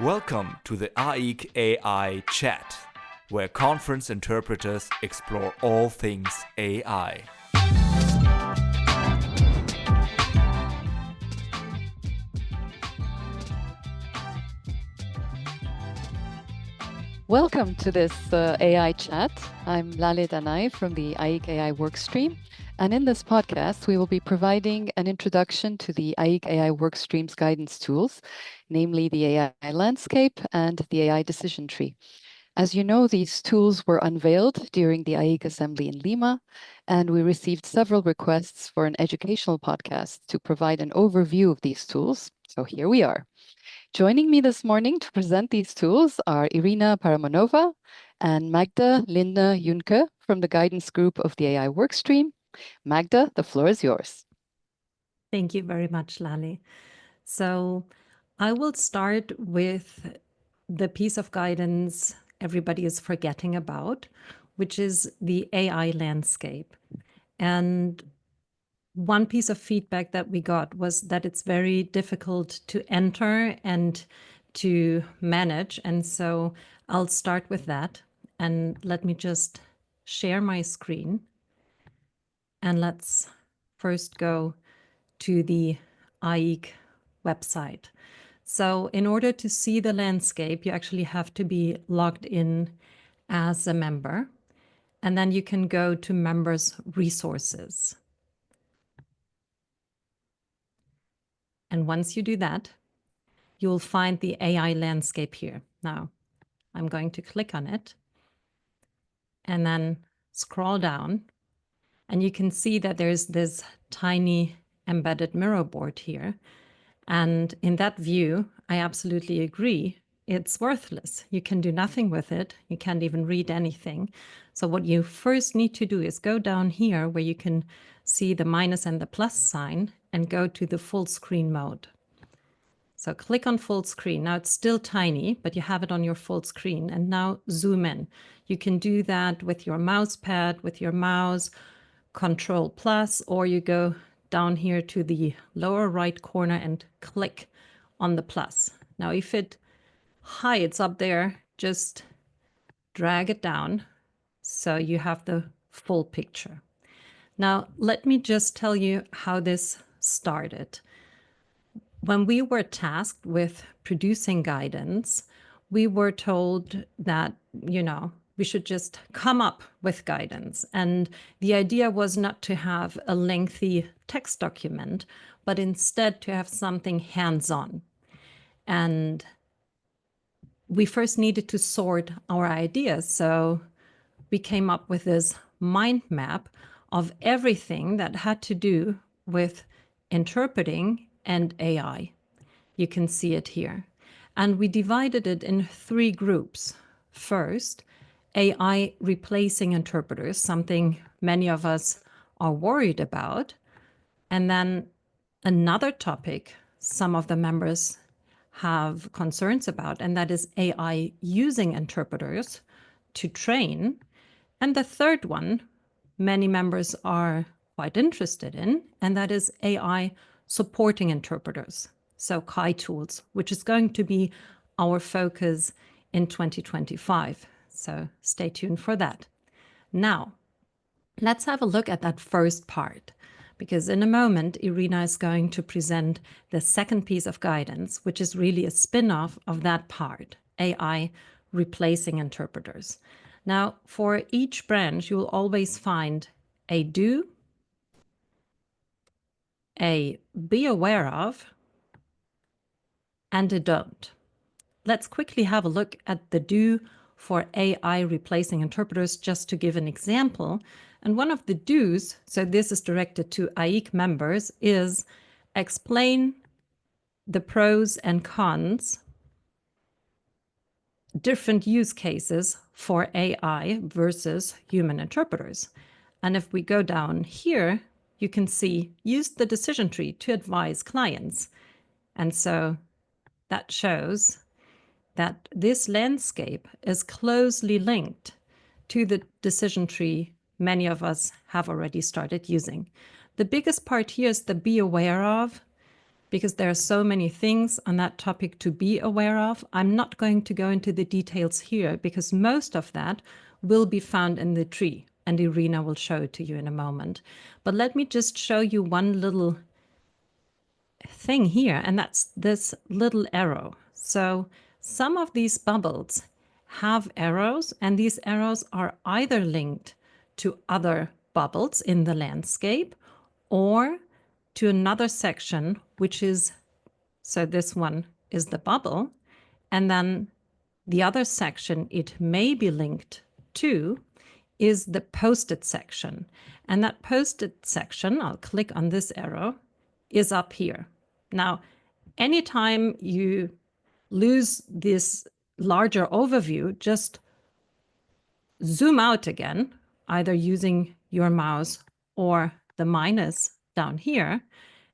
Welcome to the AIIC AI Chat, where conference interpreters explore all things AI. Welcome to this AI chat. I'm Lale Danai from the AIIC AI workstream. And in this podcast, we will be providing an introduction to the AIIC AI workstream's guidance tools, namely the AI landscape and the AI decision tree. As you know, these tools were unveiled during the AIIC assembly in Lima, and we received several requests for an educational podcast to provide an overview of these tools. So here we are. Joining me this morning to present these tools are Irina Paramonova and Magda Linda Junke from the guidance group of the AI workstream. Magda, the floor is yours. Thank you very much, Lale. So I will start with the piece of guidance everybody is forgetting about, which is the AI landscape. And one piece of feedback that we got was that it's very difficult to enter and to manage. And so I'll start with that. And let me just share my screen. And let's first go to the AIIC website. So in order to see the landscape, you actually have to be logged in as a member. And then you can go to members resources. And once you do that, you'll find the AI landscape here. Now, I'm going to click on it and then scroll down. And you can see that there's this tiny embedded mirror board here. And in that view, I absolutely agree. It's worthless. You can do nothing with it. You can't even read anything. So what you first need to do is go down here where you can see the minus and the plus sign and go to the full screen mode. So click on full screen. Now it's still tiny, but you have it on your full screen. And now zoom in. You can do that with your mouse pad, with your mouse, Control plus, or you go down here to the lower right corner and click on the plus. Now, if it hides up there, just drag it down so you have the full picture. Now, let me just tell you how this started. When we were tasked with producing guidance, we were told that, we should just come up with guidance. And the idea was not to have a lengthy text document, but instead to have something hands-on. And we first needed to sort our ideas. So we came up with this mind map of everything that had to do with interpreting and AI. You can see it here. And we divided it in 3 groups. First, AI replacing interpreters, something many of us are worried about. And then another topic some of the members have concerns about, and that is AI using interpreters to train. And the third one, many members are quite interested in, and that is AI supporting interpreters, so KAI tools, which is going to be our focus in 2025. So stay tuned for that. Now, let's have a look at that first part, because in a moment, Irina is going to present the second piece of guidance, which is really a spin-off of that part, AI replacing interpreters. Now, for each branch, you'll always find a do, a be aware of, and a don't. Let's quickly have a look at the do for AI replacing interpreters, just to give an example. And one of the do's, so this is directed to AIIC members, is explain the pros and cons, different use cases for AI versus human interpreters. And if we go down here, you can see use the decision tree to advise clients. And so that shows that this landscape is closely linked to the decision tree many of us have already started using. The biggest part here is the be aware of, because there are so many things on that topic to be aware of. I'm not going to go into the details here because most of that will be found in the tree, and Irina will show it to you in a moment. But let me just show you one little thing here, and that's this little arrow. So some of these bubbles have arrows, and these arrows are either linked to other bubbles in the landscape or to another section, which is, so this one is the bubble, and then the other section it may be linked to is the posted section. And that posted section, I'll click on this arrow, is up here. Now, anytime you lose this larger overview, just zoom out again, either using your mouse or the minus down here,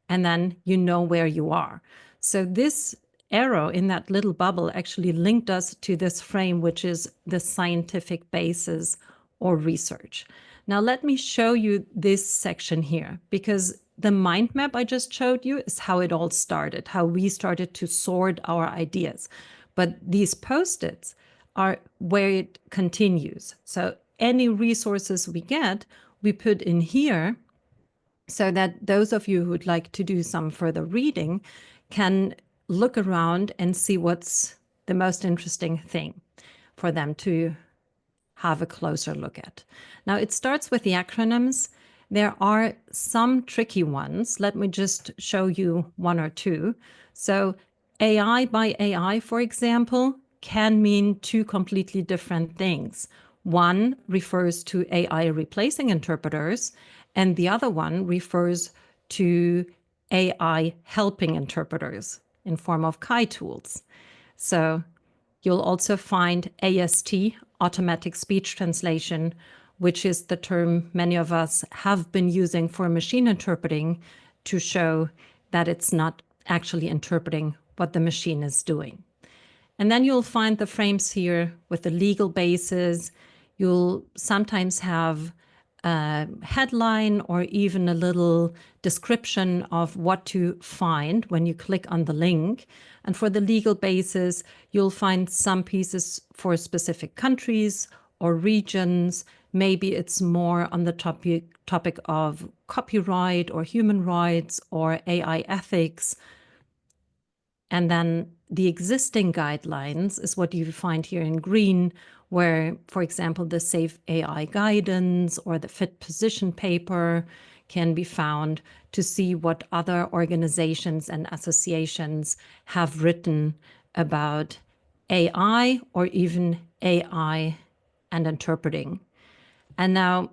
and then you know where you are. So this arrow in that little bubble actually linked us to this frame, which is the scientific basis or research. Now let me show you this section here, because the mind map I just showed you is how it all started, how we started to sort our ideas. But these post-its are where it continues. So any resources we get, we put in here so that those of you who would like to do some further reading can look around and see what's the most interesting thing for them to have a closer look at. Now, it starts with the acronyms. There are some tricky ones. Let me just show you one or two. So AI by AI, for example, can mean two completely different things. One refers to AI replacing interpreters, and the other one refers to AI helping interpreters in form of Kai tools. So you'll also find AST, automatic speech translation, which is the term many of us have been using for machine interpreting to show that it's not actually interpreting what the machine is doing. And then you'll find the frames here with the legal basis. You'll sometimes have a headline or even a little description of what to find when you click on the link. And for the legal basis, you'll find some pieces for specific countries or regions. Maybe it's more on the topic of copyright or human rights or AI ethics. And then the existing guidelines is what you find here in green, where, for example, the Safe AI guidance or the Fit Position paper can be found to see what other organizations and associations have written about AI or even AI and interpreting. And now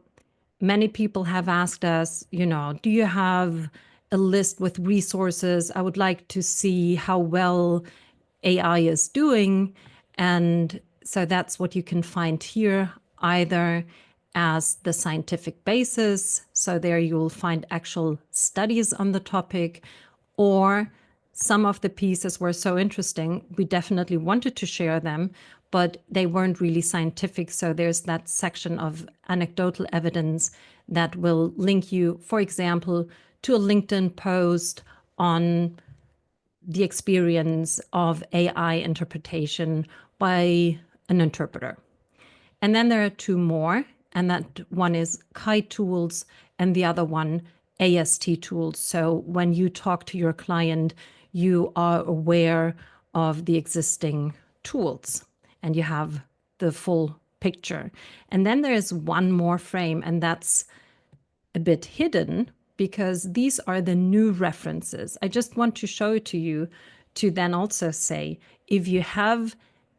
many people have asked us, do you have a list with resources? I would like to see how well AI is doing. And so that's what you can find here, either as the scientific basis. So there you will find actual studies on the topic, or some of the pieces were so interesting, we definitely wanted to share them, but they weren't really scientific. So there's that section of anecdotal evidence that will link you, for example, to a LinkedIn post on the experience of AI interpretation by an interpreter. And then there are two more, and that one is Kai tools and the other one AST tools. So when you talk to your client, you are aware of the existing tools and you have the full picture. And then there is one more frame, and that's a bit hidden because these are the new references. I just want to show it to you to then also say, if you have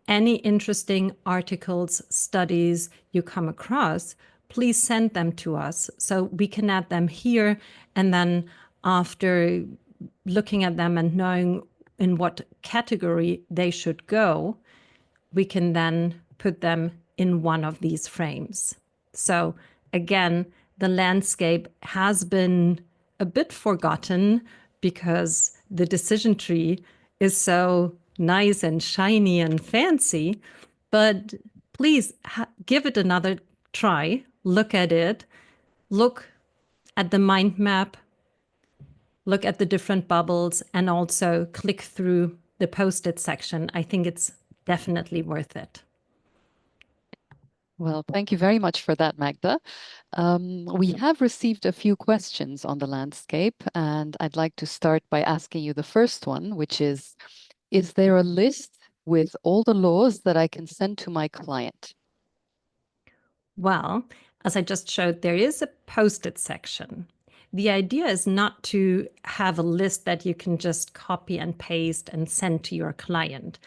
any interesting articles, studies you come across, please send them to us so we can add them here. And then after looking at them and knowing in what category they should go, we can then put them in one of these frames. So again, the landscape has been a bit forgotten because the decision tree is so nice and shiny and fancy, but please give it another try. Look at it. Look at the mind map. look at the different bubbles, and also click through the post-it section. I think it's definitely worth it. Well, thank you very much for that, Magda. We have received a few questions on the landscape, and I'd like to start by asking you the first one, which is there a list with all the laws that I can send to my client? Well, as I just showed, there is a post-it section. The idea is not to have a list that you can just copy and paste and send to your client.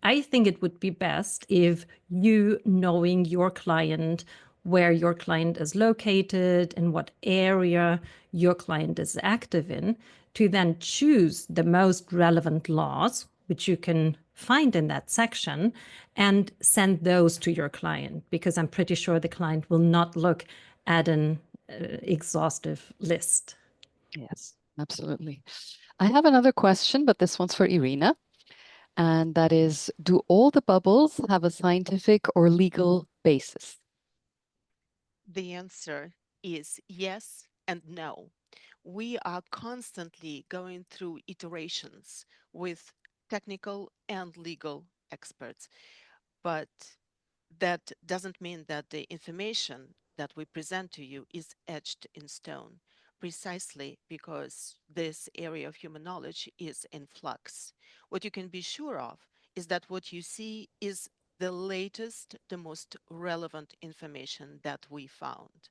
I think it would be best if you, knowing your client, where your client is located, in what area your client is active in, to then choose the most relevant laws, which you can find in that section, and send those to your client, because I'm pretty sure the client will not look at an exhaustive list. Yes, absolutely. I have another question, but this one's for Irina. And that is, do all the bubbles have a scientific or legal basis? The answer is yes and no. We are constantly going through iterations with technical and legal experts, but that doesn't mean that the information that we present to you is etched in stone, precisely because this area of human knowledge is in flux. What you can be sure of is that what you see is the latest, the most relevant information that we found.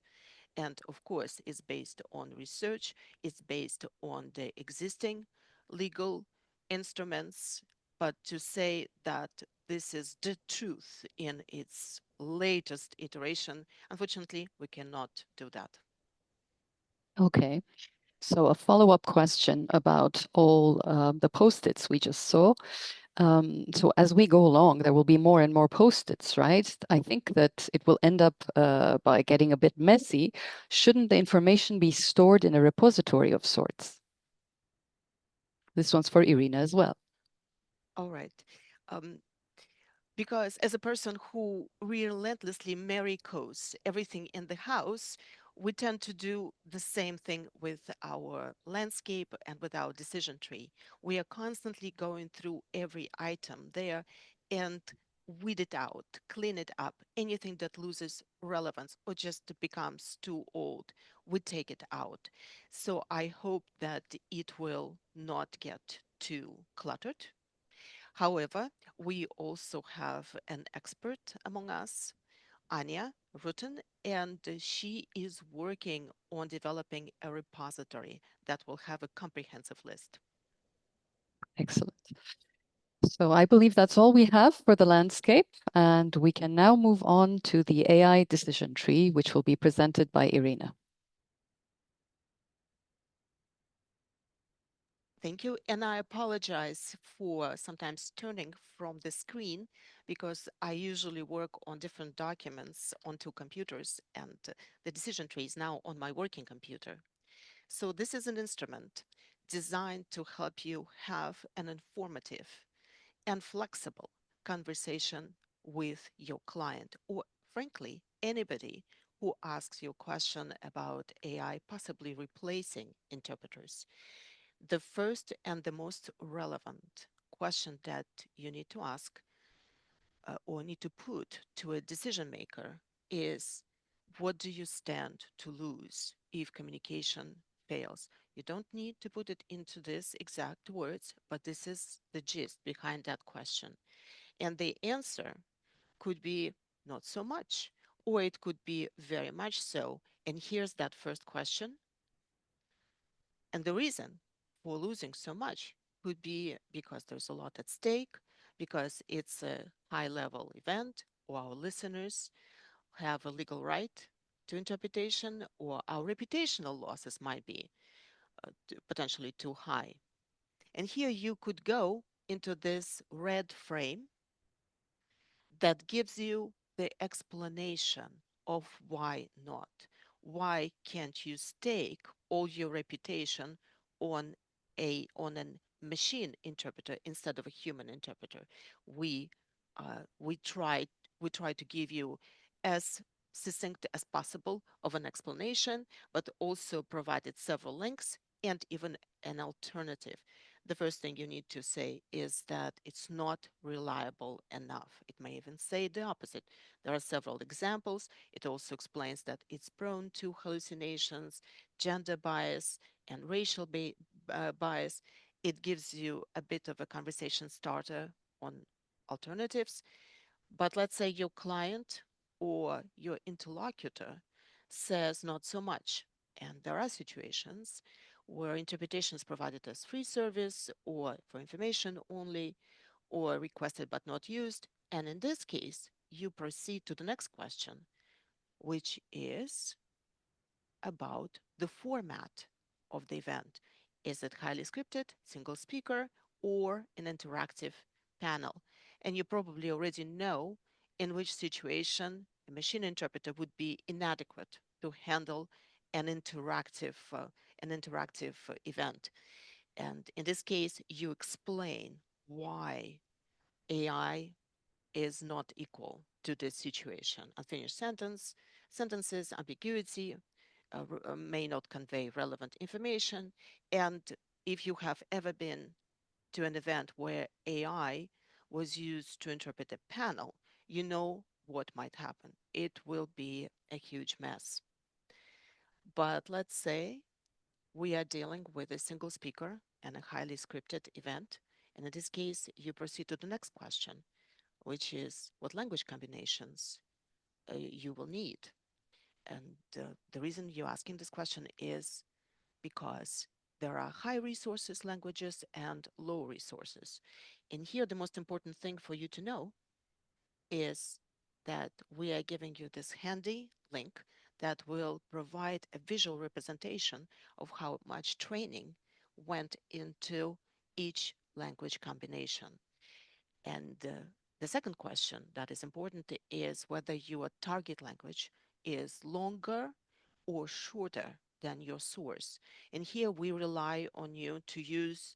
And of course, it's based on research, it's based on the existing legal instruments. But to say that this is the truth in its latest iteration, unfortunately, we cannot do that. Okay. So a follow-up question about all the post-its we just saw. So as we go along, there will be more and more post-its, right? I think that it will end up by getting a bit messy. Shouldn't the information be stored in a repository of sorts? This one's for Irina as well. All right. Um, because as a person who relentlessly miracles everything in the house, we tend to do the same thing with our landscape and with our decision tree. We are constantly going through every item there and weed it out, clean it up. Anything that loses relevance or just becomes too old, we take it out. So I hope that it will not get too cluttered. However, we also have an expert among us, Anya Rutten, and she is working on developing a repository that will have a comprehensive list. Excellent. So I believe that's all we have for the landscape, and we can now move on to the AI decision tree, which will be presented by Irina. Thank you. And I apologize for sometimes turning from the screen because I usually work on different documents on two computers, and the decision tree is now on my working computer. So this is an instrument designed to help you have an informative and flexible conversation with your client, or frankly, anybody who asks you a question about AI possibly replacing interpreters. The first and the most relevant question that you need to ask or need to put to a decision maker is, what do you stand to lose if communication fails? You don't need to put it into these exact words, but this is the gist behind that question. And the answer could be not so much, or it could be very much so. And here's that first question. And the reason for losing so much could be because there's a lot at stake, because it's a high level event, or our listeners have a legal right to interpretation, or our reputational losses might be potentially too high. And here you could go into this red frame that gives you the explanation of why not. Why can't you stake all your reputation on a machine interpreter instead of a human interpreter? We we tried we try to give you as succinct as possible of an explanation, but also provided several links and even an alternative. The first thing you need to say is that it's not reliable enough. It may even say the opposite. There are several examples. It also explains that it's prone to hallucinations, gender bias, and racial bias. It gives you a bit of a conversation starter on alternatives. But let's say your client or your interlocutor says not so much. And there are situations where interpretation is provided as free service or for information only or requested but not used. And in this case, you proceed to the next question, which is about the format of the event. Is it highly scripted, single speaker, or an interactive panel? And you probably already know in which situation a machine interpreter would be inadequate to handle an interactive event. And in this case, you explain why AI is not equal to this situation. Unfinished sentences, ambiguity may not convey relevant information. And if you have ever been to an event where AI was used to interpret a panel, you know what might happen. It will be a huge mess. But let's say we are dealing with a single speaker and a highly scripted event. And in this case, you proceed to the next question, which is what language combinations you will need. And the reason you're asking this question is because there are high resources languages and low resources. And here, the most important thing for you to know is that we are giving you this handy link that will provide a visual representation of how much training went into each language combination. And the second question that is important is whether your target language is longer or shorter than your source. And here we rely on you to use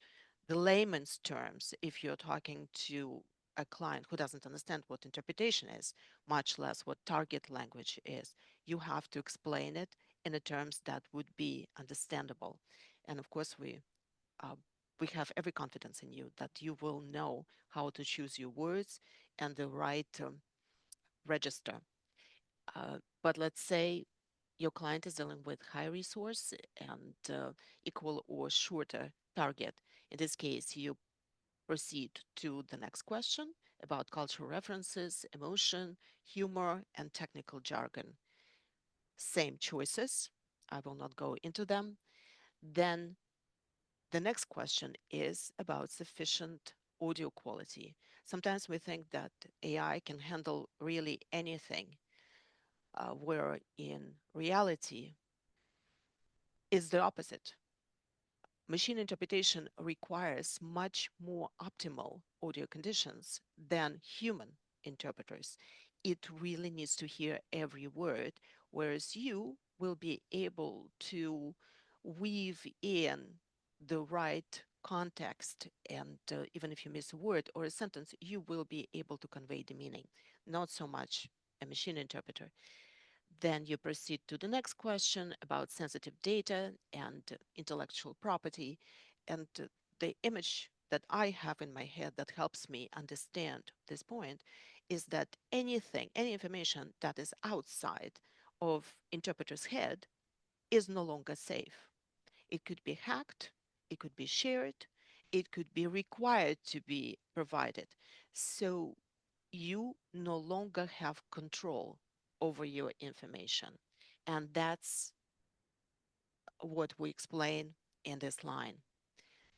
the layman's terms if you're talking to a client who doesn't understand what interpretation is, much less what target language is. You have to explain it in the terms that would be understandable. And of course, uh, we have every confidence in you that you will know how to choose your words and the right register. But let's say your client is dealing with high resource and equal or shorter target. In this case, you proceed to the next question about cultural references, emotion, humor, and technical jargon. Same choices. I will not go into them. Then the next question is about sufficient audio quality. Sometimes we think that AI can handle really anything, where in reality is the opposite. Machine interpretation requires much more optimal audio conditions than human interpreters. It really needs to hear every word, whereas you will be able to weave in the right context. And even if you miss a word or a sentence, you will be able to convey the meaning. Not so much a machine interpreter. Then you proceed to the next question about sensitive data and intellectual property. And the image that I have in my head that helps me understand this point is that anything, any information that is outside of interpreter's head is no longer safe. It could be hacked, it could be shared, it could be required to be provided. So you no longer have control over your information. And that's what we explain in this line.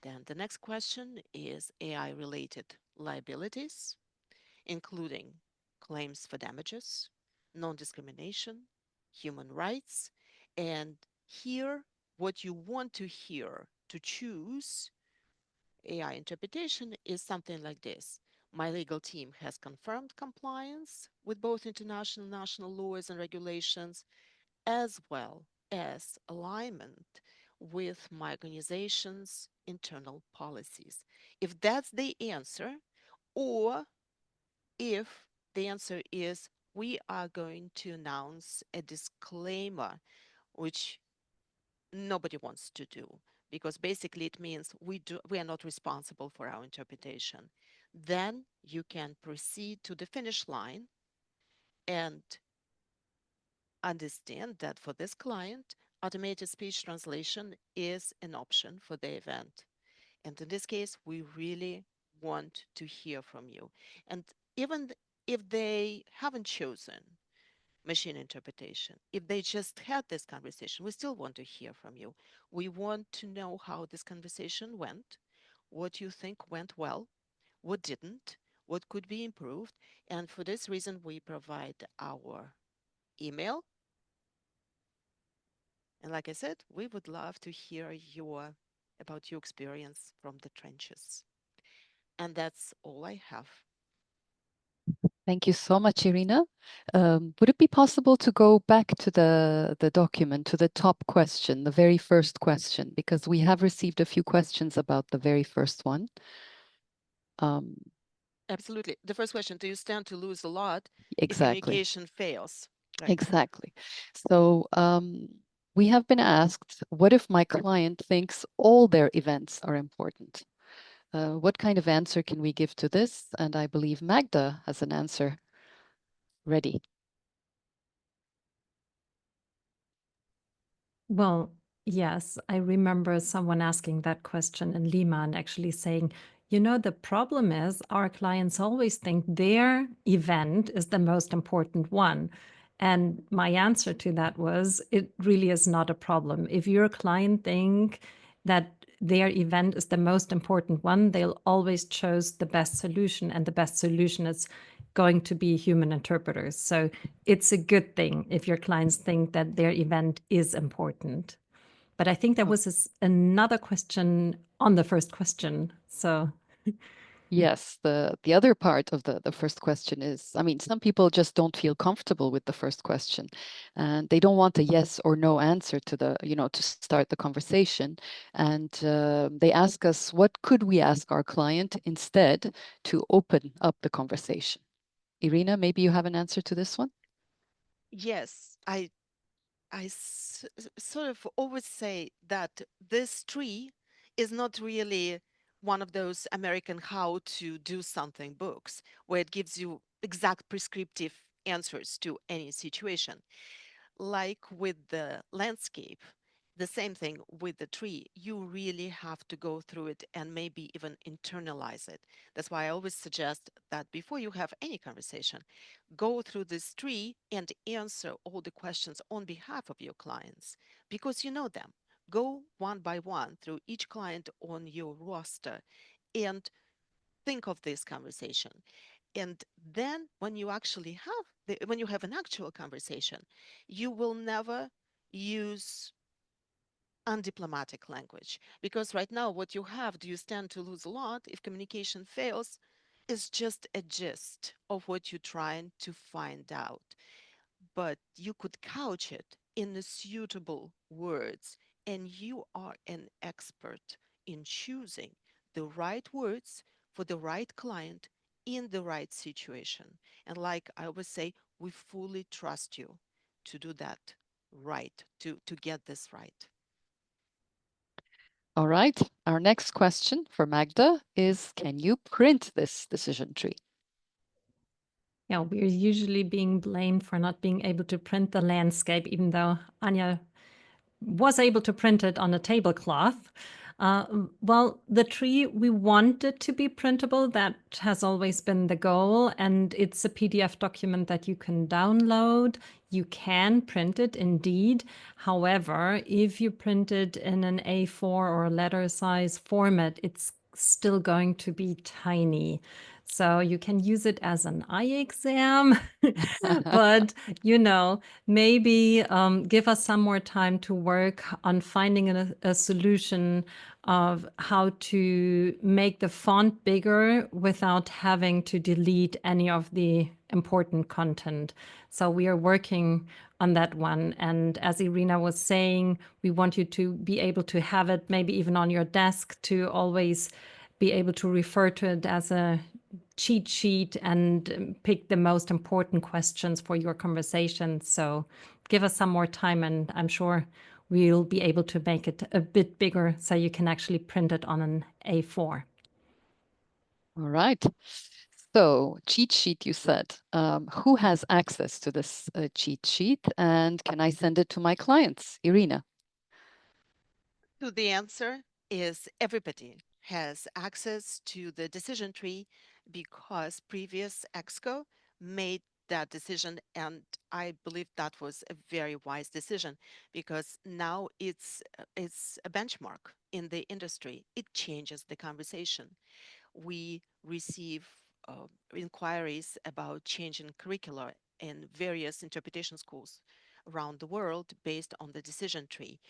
Then the next question is AI related liabilities, including claims for damages, non discrimination, human rights. And here, what you want to hear to choose AI interpretation is something like this. My legal team has confirmed compliance with both international and national laws and regulations, as well as alignment with my organization's internal policies. If that's the answer, or if the answer is we are going to announce a disclaimer, which nobody wants to do because basically it means we are not responsible for our interpretation. Then you can proceed to the finish line and understand that for this client, automated speech translation is an option for the event. And in this case, we really want to hear from you. And even if they haven't chosen machine interpretation, if they just had this conversation, we still want to hear from you. We want to know how this conversation went, what you think went well, what didn't, what could be improved. And for this reason, we provide our email. And like I said, we would love to hear about your experience from the trenches. And that's all I have. Thank you so much, Irina. Would it be possible to go back to the document, to the top question, the very first question, because we have received a few questions about the very first one. Absolutely. The first question, do you stand to lose a lot if Exactly. communication fails? Right. Exactly. So we have been asked, what if my client thinks all their events are important? What kind of answer can we give to this? And I believe Magda has an answer ready. Well, yes, I remember someone asking that question in Lima and actually saying, you know, the problem is our clients always think their event is the most important one. And my answer to that was, it really is not a problem. If your client think that their event is the most important one, they'll always choose the best solution, and the best solution is going to be human interpreters. So it's a good thing if your clients think that their event is important. But I think there was another question on the first question. So yes, the other part of the first question is, I mean, some people just don't feel comfortable with the first question, and they don't want a yes or no answer to to start the conversation. And they ask us, what could we ask our client instead to open up the conversation? Irina, maybe you have an answer to this one? Yes, sort of always say that this tree is not really one of those American how to do something books where it gives you exact prescriptive answers to any situation. Like with the landscape, the same thing with the tree. You really have to go through it and maybe even internalize it. That's why I always suggest that before you have any conversation, go through this tree and answer all the questions on behalf of your clients because you know them. Go one by one through each client on your roster and think of this conversation. And then when you actually when you have an actual conversation, you will never use undiplomatic language, because right now what you have, do you stand to lose a lot if communication fails, is just a gist of what you're trying to find out. But you could couch it in the suitable words, and you are an expert in choosing the right words for the right client in the right situation. And like I always say, we fully trust you to do that right, to get this right. All right. Our next question for Magda is, can you print this decision tree? yeah, we're usually being blamed for not being able to print the landscape, even though Anya was able to print it on a tablecloth. Well, the tree, we want it to be printable. That has always been the goal. And it's a PDF document that you can download. You can print it indeed. However, if you print it in an A4 or letter size format, it's still going to be tiny. So you can use it as an eye exam, but maybe give us some more time to work on finding a solution of how to make the font bigger without having to delete any of the important content. So we are working on that one. And as Irina was saying, we want you to be able to have it maybe even on your desk, to always be able to refer to it as a cheat sheet and pick the most important questions for your conversation. So give us some more time, and I'm sure we'll be able to make it a bit bigger so you can actually print it on an A4. All right. So cheat sheet, you said. Who has access to this cheat sheet, and can I send it to my clients? Irina. So the answer is everybody has access to the decision tree because previous EXCO made that decision, and I believe that was a very wise decision because now it's a benchmark in the industry. It changes the conversation. We receive inquiries about changing curricula in various interpretation schools around the world based on the decision tree.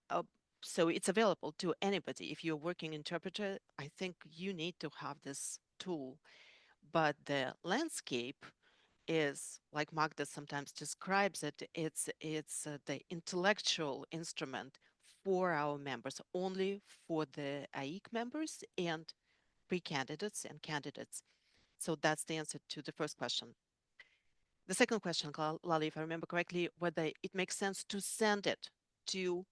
Uh, so it's available to anybody. If you're a working interpreter, I think you need to have this tool. But the landscape is, like Magda sometimes describes it, it's the intellectual instrument for our members, only for the AIIC members and pre-candidates and candidates. So that's the answer to the first question. The second question, Lali, if I remember correctly, whether it makes sense to send it to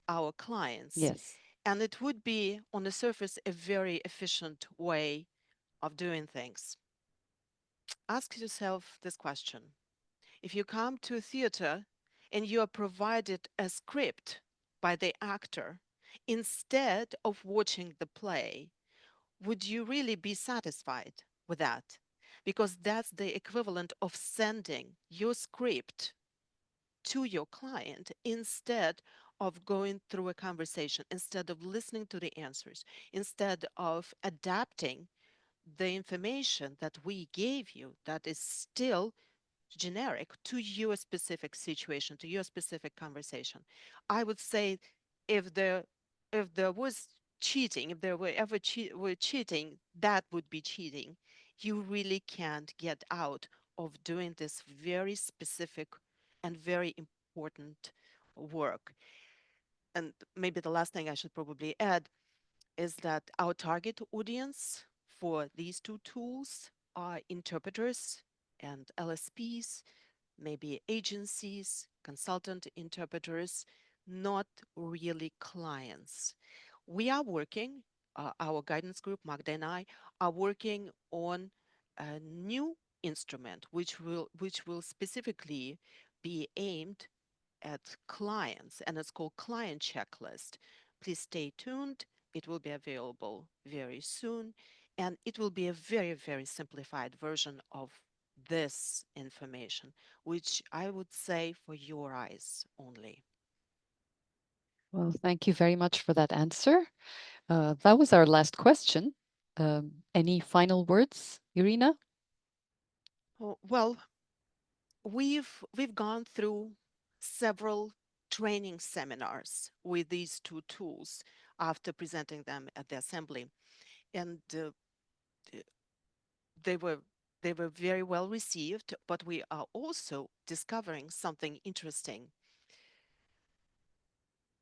our clients. Yes. And it would be, on the surface, a very efficient way of doing things. Ask yourself this question. If you come to a theater and you are provided a script by the actor instead of watching the play, would you really be satisfied with that? Because that's the equivalent of sending your script to your client instead of going through a conversation, instead of listening to the answers, instead of adapting the information that we gave you that is still generic to your specific situation, to your specific conversation. I would say if there was cheating, if there were ever were cheating, that would be cheating. You really can't get out of doing this very specific and very important work. And maybe the last thing I should probably add is that our target audience for these two tools are interpreters and LSPs, maybe agencies, consultant interpreters, not really clients. We are working, our guidance group, Magda and I, are working on a new instrument which will specifically be aimed at clients, and it's called Client Checklist. Please stay tuned. It will be available very soon, and it will be a very, very simplified version of this information, which I would say for your eyes only. Well, thank you very much for that answer. That was our last question. Any final words, Irina? Well, we've gone through several training seminars with these two tools after presenting them at the assembly, and they were they were very well received, but we are also discovering something interesting,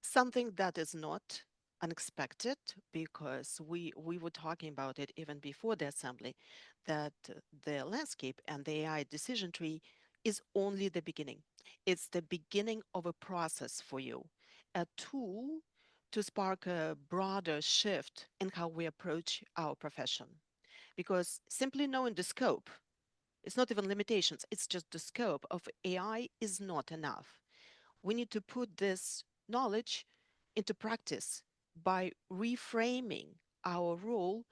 something that is not unexpected, because we were talking about it even before the assembly, that the landscape and the AI decision tree is only the beginning. It's the beginning of a process for you, a tool to spark a broader shift in how we approach our profession. Because simply knowing the scope, it's not even limitations, it's just the scope of AI is not enough. We need to put this knowledge into practice by reframing our role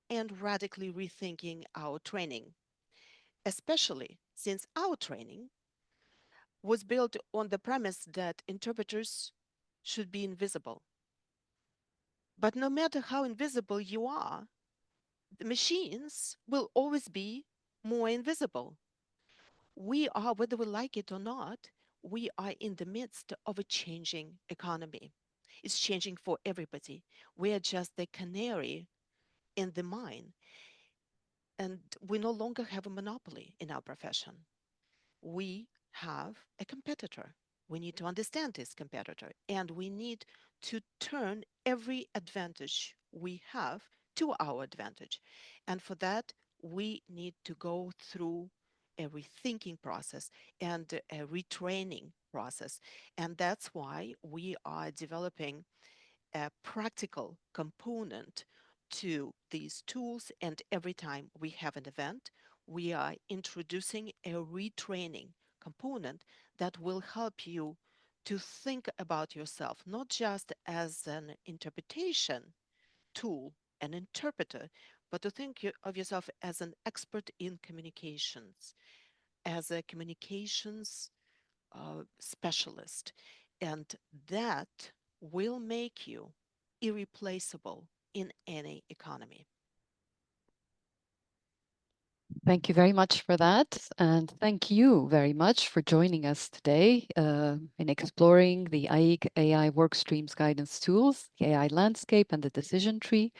and radically rethinking our training, especially since our training was built on the premise that interpreters should be invisible. But no matter how invisible you are, the machines will always be more invisible. We are, whether we like it or not, we are in the midst of a changing economy. It's changing for everybody. We are just the canary in the mine, and we no longer have a monopoly in our profession. We have a competitor. We need to understand this competitor, and we need to turn every advantage we have to our advantage. And for that, we need to go through a rethinking process and a retraining process. And that's why we are developing a practical component to these tools. And every time we have an event, we are introducing a retraining component that will help you to think about yourself, not just as an interpretation tool, an interpreter, but to think of yourself as an expert in communications, as a communications specialist. And that will make you irreplaceable in any economy. Thank you very much for that. And thank you very much for joining us today in exploring the AIIC AI workstreams guidance tools, the AI landscape, and the decision tree.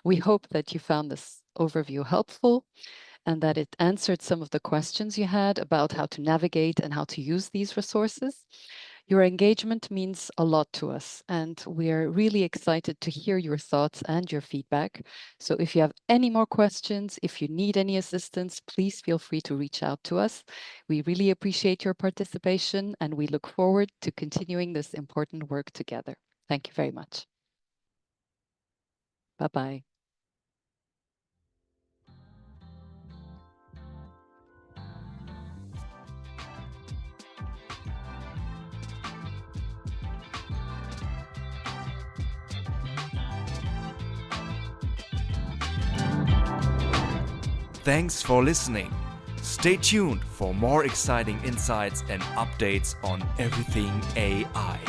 We hope that you found this overview helpful and that it answered some of the questions you had about how to navigate and how to use these resources. Your engagement means a lot to us, and we're really excited to hear your thoughts and your feedback. So if you have any more questions, if you need any assistance, please feel free to reach out to us. We really appreciate your participation, and we look forward to continuing this important work together. Thank you very much. Bye-bye. Thanks for listening. Stay tuned for more exciting insights and updates on everything AI.